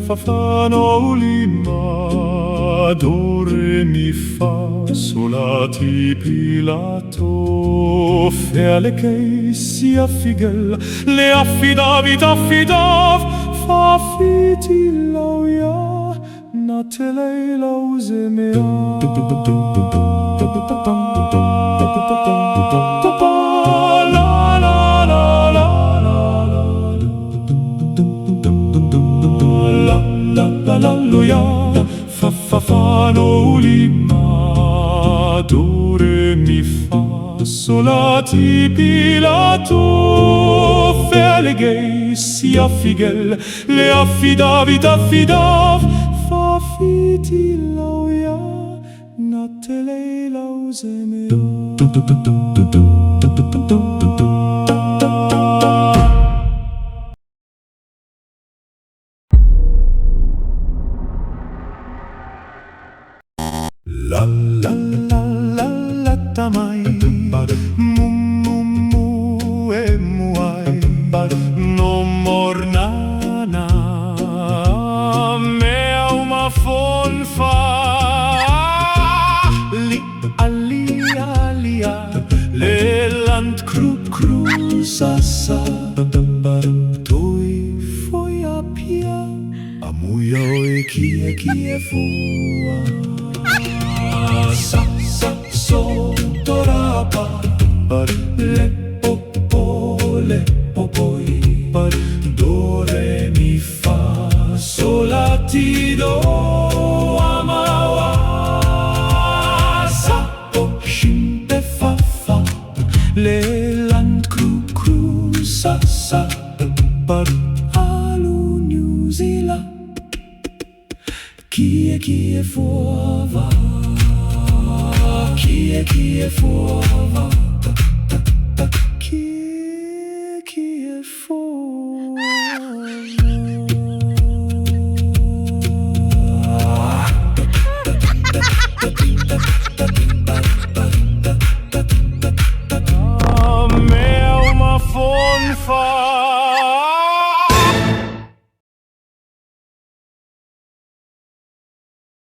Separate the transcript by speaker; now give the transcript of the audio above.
Speaker 1: Fafano lima do re mi fa sol la ti Pilato faleo'o Sia Figel le Affidavit fa fiti lauia na tele lause mea Fafano lima do re mi fa sol la ti Pilato faleo'o Sia Figel le Affidavit fa fiti lauia na tele lause mea. La la la la la tamai mu mu mu e muai no mornana mea uma fonfa li alia alia le land cru sasa toi foi a pia a muia e kie fua sa so do ra pa le po poi do re mi fa sol la ti do ama wa sa po shin pe fa le land cru sa par alu New Zealand kie fuava kie fuava